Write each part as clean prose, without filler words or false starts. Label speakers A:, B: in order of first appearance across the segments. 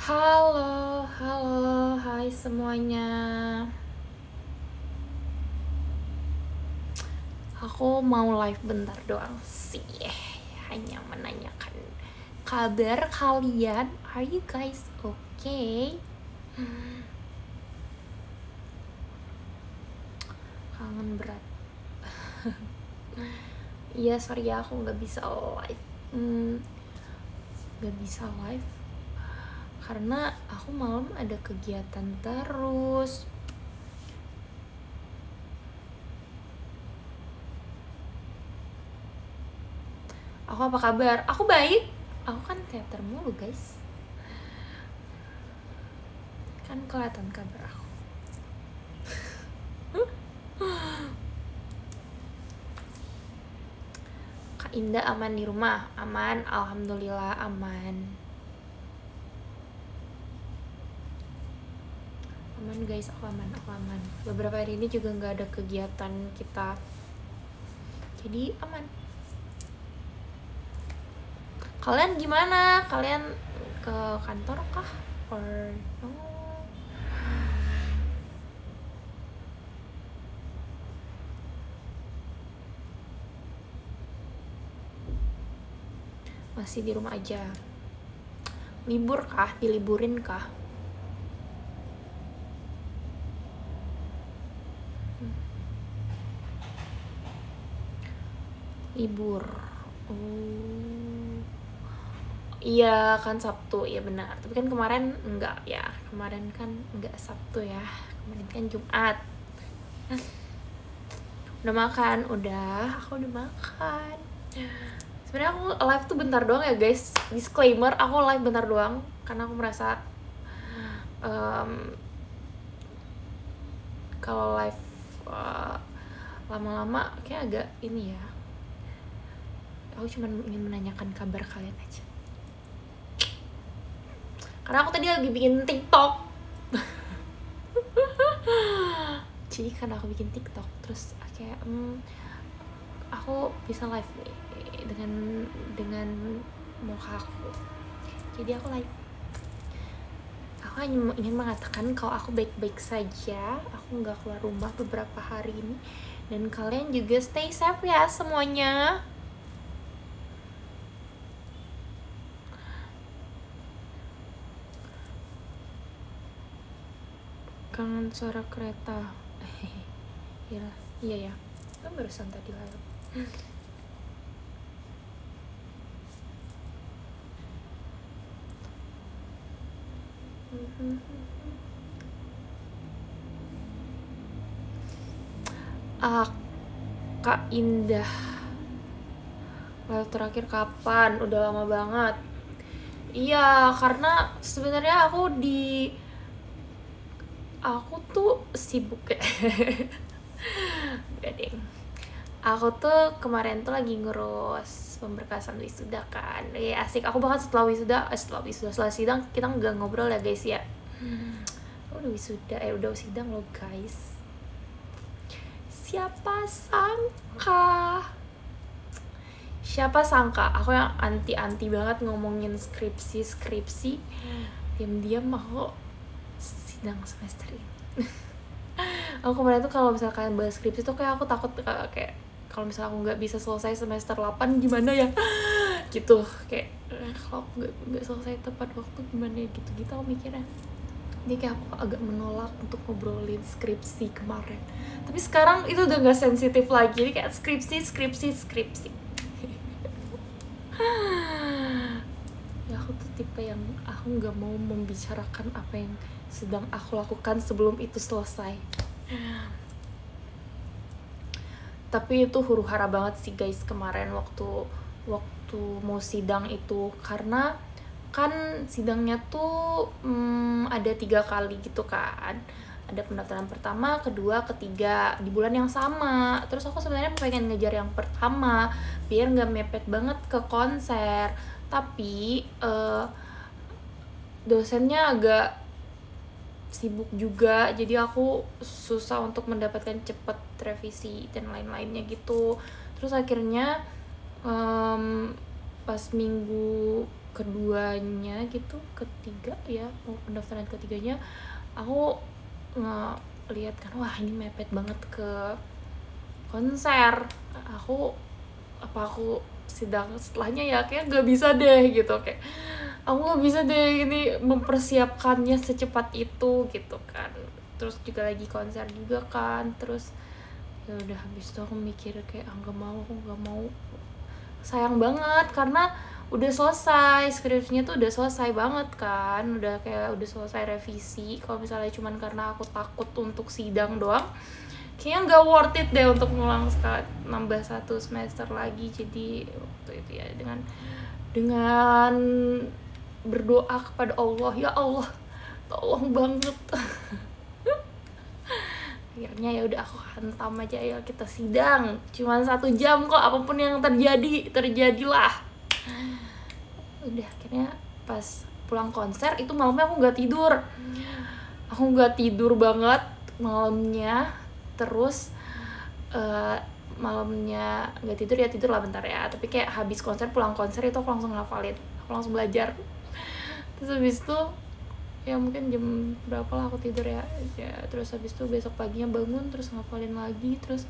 A: Halo, halo, hai semuanya. Aku mau live bentar doang sih, hanya menanyakan kabar kalian. Are you guys okay? Kangen berat. Iya, sorry ya, aku nggak bisa live. Nggak bisa live karena aku malam ada kegiatan terus. Aku apa kabar? Aku baik. Aku kan teater mulu guys. Kan kelihatan kabar aku. Kak Indah aman di rumah? Aman, alhamdulillah aman. Aman guys, aku aman. Beberapa hari ini juga nggak ada kegiatan kita, jadi aman. Kalian gimana? Kalian ke kantor kah? Or no? Masih di rumah aja? Libur kah? Diliburin kah? Libur. Iya kan Sabtu, ya benar. Tapi kan kemarin enggak ya. Kemarin kan enggak Sabtu ya. Kemarin kan Jumat. Udah makan? Udah. Aku udah makan. Sebenarnya aku live tuh bentar doang ya guys. Disclaimer, aku live bentar doang karena aku merasa kalau live lama-lama kayak agak ini ya. Aku cuma ingin menanyakan kabar kalian aja. Karena aku tadi lagi bikin TikTok. Jadi karena aku bikin TikTok, terus kayak aku bisa live nih dengan muka aku. Jadi aku live. Aku hanya ingin mengatakan kalau aku baik-baik saja. Aku nggak keluar rumah beberapa hari ini. Dan kalian juga stay safe ya semuanya. Kangen suara kereta. Iya ya. Kan barusan tadi lewat. Kak Indah, live terakhir kapan? Udah lama banget. Iya, karena sebenarnya aku tuh sibuk ya. Gak deng. Aku tuh kemarin tuh lagi ngurus pemberkasan wisuda kan. Asik. Aku bahkan setelah sidang kita nggak ngobrol ya guys ya. Udah wisuda, udah sidang loh guys. Siapa sangka aku yang anti banget ngomongin skripsi diam-diam aku sidang semester ini. Aku kemarin tuh kalau misalkan bahas skripsi tuh kayak aku takut kayak kalau misalnya aku nggak bisa selesai semester 8 gimana ya gitu, kayak kalau aku nggak selesai tepat waktu gimana ya gitu aku mikirnya. Jadi kayak aku agak menolak untuk ngobrolin skripsi kemarin. Tapi sekarang itu udah gak sensitif lagi. Jadi kayak skripsi. Ya aku tuh tipe yang aku gak mau membicarakan apa yang sedang aku lakukan sebelum itu selesai. Tapi itu huru-hara banget sih guys kemarin waktu mau sidang itu. Karena kan sidangnya tuh ada 3 kali gitu kan. Ada pendaftaran pertama, kedua, ketiga di bulan yang sama. Terus aku sebenarnya pengen ngejar yang pertama biar nggak mepet banget ke konser. Tapi dosennya agak sibuk juga, jadi aku susah untuk mendapatkan cepet revisi dan lain-lainnya gitu. Terus akhirnya pas minggu keduanya gitu, ketiga ya, pendaftaran ketiganya aku ngeliat kan, wah ini mepet banget ke konser. Aku sidang setelahnya ya kayak gak bisa deh gitu, kayak aku gak bisa deh ini mempersiapkannya secepat itu gitu kan. Terus juga lagi konser juga kan, terus ya udah habis itu aku mikir kayak aku gak mau, sayang banget karena udah selesai skripsinya tuh, udah selesai banget kan, udah selesai revisi. Kalau misalnya cuman karena aku takut untuk sidang doang, kayaknya nggak worth it deh untuk ngulang nambah 1 semester lagi. Jadi waktu itu ya dengan berdoa kepada Allah, ya Allah tolong banget. Akhirnya ya udah aku hantam aja, ya kita sidang cuman 1 jam kok, apapun yang terjadilah. Udah akhirnya pas pulang konser itu malamnya aku nggak tidur banget malamnya. Terus malamnya nggak tidur ya, tidur lah bentar ya, tapi kayak habis konser, pulang konser itu aku langsung ngafalin, aku langsung belajar. Terus habis itu ya mungkin jam berapa lah aku tidur ya, terus habis itu besok paginya bangun terus ngafalin lagi, terus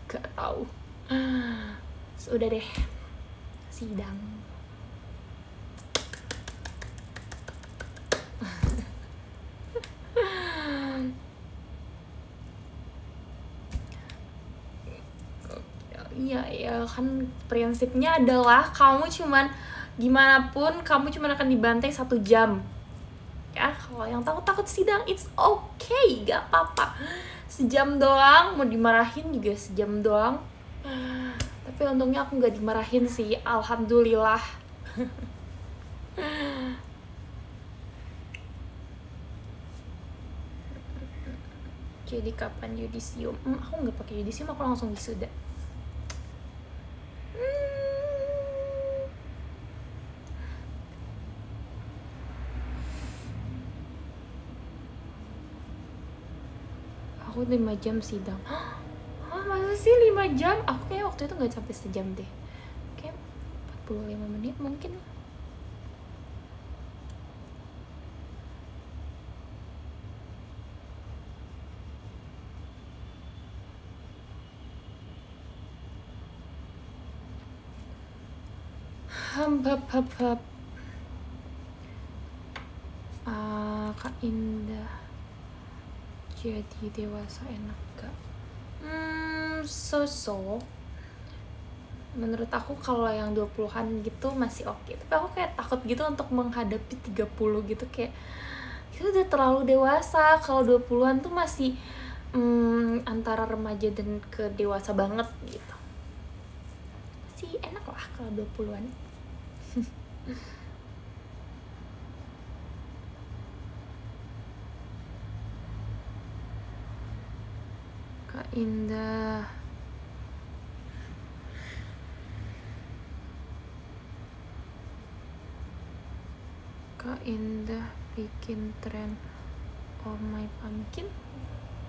A: gak tahu. Udah deh sidang. Ya kan prinsipnya adalah kamu cuman gimana pun kamu cuman akan dibantai 1 jam ya. Kalau yang takut sidang it's okay, gak apa-apa, sejam doang, mau dimarahin juga sejam doang. Tapi untungnya aku gak dimarahin sih, alhamdulillah. Jadi kapan yudisium? Aku nggak pakai yudisium, aku langsung wisuda. Aku 5 jam sidang. Masa sih 5 jam? Aku kayak waktu itu nggak sampai sejam deh, kayak 45 menit mungkin. Kak Indah, jadi dewasa enak gak? So menurut aku kalau yang 20-an gitu masih oke. Tapi aku kayak takut gitu untuk menghadapi 30 gitu, kayak itu udah terlalu dewasa. Kalau 20-an tuh masih antara remaja dan ke dewasa banget gitu. Masih enak lah kalau 20-an. Kak Indah, Kak Indah bikin tren Oh My Pumpkin?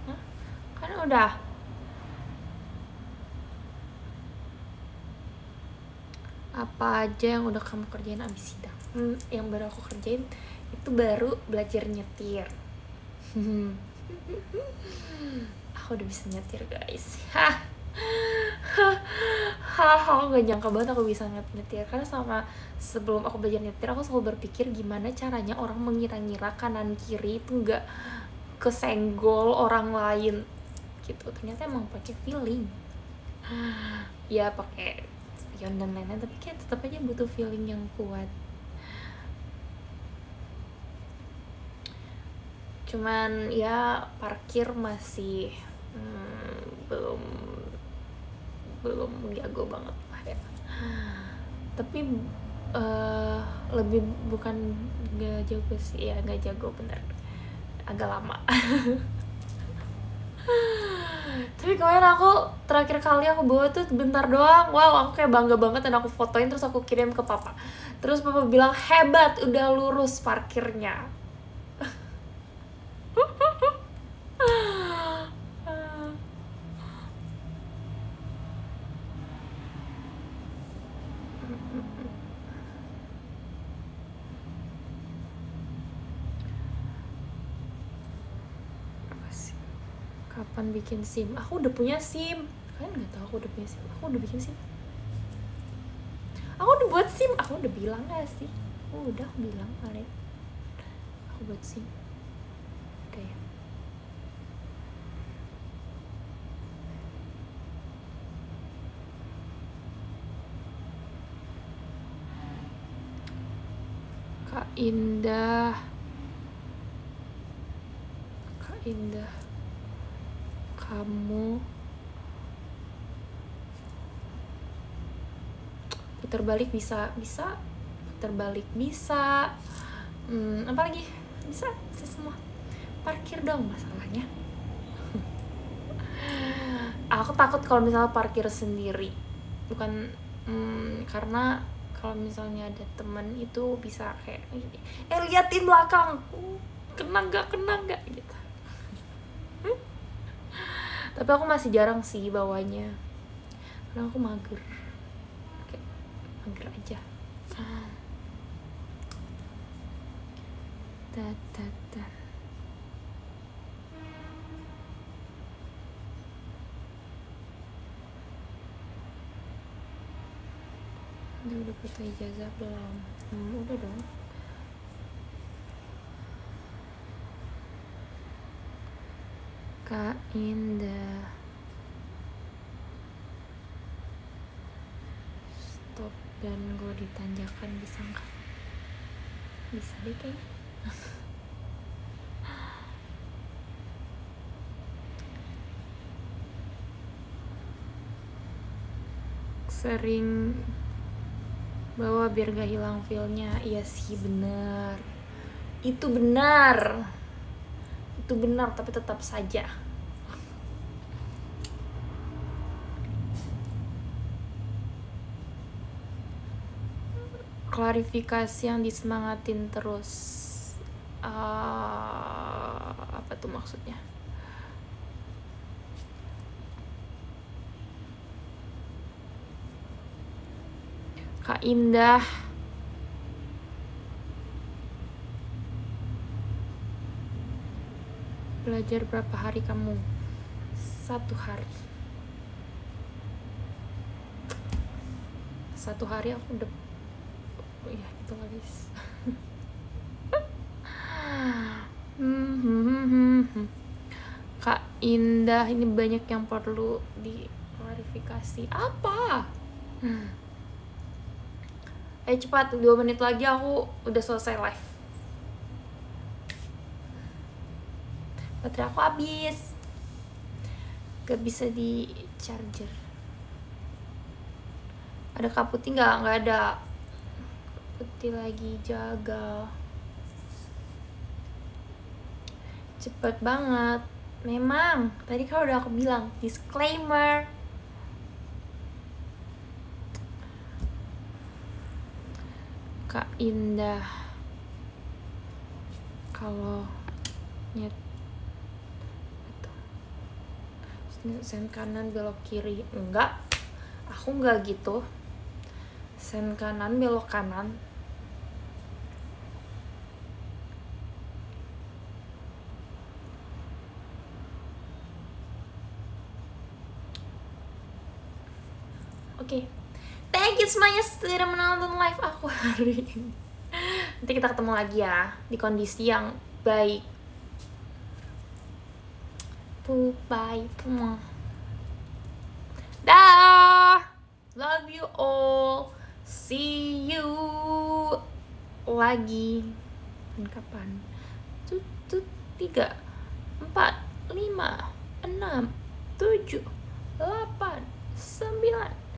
A: Hah? Kan udah. Apa aja yang udah kamu kerjain abis sidang? Yang baru aku kerjain itu baru belajar nyetir. Aku udah bisa nyetir guys. Aku gak nyangka banget aku bisa nyetir, karena sebelum aku belajar nyetir aku selalu berpikir gimana caranya orang mengira-ngira kanan kiri itu gak kesenggol orang lain gitu. Ternyata emang pakai feeling. Ya pakai spion dan lain-lain, tapi kayak tetap aja butuh feeling yang kuat. Cuman ya parkir masih belum jago banget lah ya. Tapi lebih bukan gak jago sih ya, gak jago bener, agak lama. Tapi kemarin aku terakhir kali aku bawa tuh bentar doang. Wow, aku kayak bangga banget dan aku fotoin terus aku kirim ke papa. Terus papa bilang hebat, udah lurus parkirnya. Apa sih? Kapan bikin SIM? Aku udah punya SIM. Kalian nggak tahu aku udah punya SIM? Aku udah bikin SIM. Aku udah buat SIM. Aku udah bilang gak sih? Aku bilang kalian. Aku buat SIM. Oke. Kak Indah, kamu putar balik bisa, putar balik bisa. Apa lagi? Bisa semua. Parkir dong masalahnya. Aku takut kalau misalnya parkir sendiri, bukan karena kalau misalnya ada temen itu bisa kayak liatin belakang, kena nggak gitu. Tapi aku masih jarang sih bawanya karena aku mager, kayak mager aja. Udah foto ijazah belum? Udah dong. Kak Indah, stop dan gue ditanjakan bisa nggak? Bisa deh kayaknya. Sering bawa biar gak hilang feel-nya. Iya sih, benar. Itu benar, tapi tetap saja klarifikasi yang disemangatin terus. Apa tuh maksudnya? Kak Indah, belajar berapa hari kamu? 1 hari. 1 hari aku udah, ya gitu guys. Kak Indah, ini banyak yang perlu diklarifikasi. Apa? Cepat, 2 menit lagi aku udah selesai live. Baterai aku habis, gak bisa di charger. Ada Kak Putih nggak? Nggak ada. Putih lagi jaga. Cepet banget. Memang tadi kan udah aku bilang disclaimer. Kak Indah, kalau sen kanan belok kiri, enggak, aku enggak gitu. Sen kanan belok kanan. Oke. Thank you semuanya sudah menonton live aku hari ini. Nanti kita ketemu lagi ya di kondisi yang baik. Bye. Dah. Love you all. See you lagi. Kapan? 1, 2, 3, 4, 5, 6, 7, 8, 9,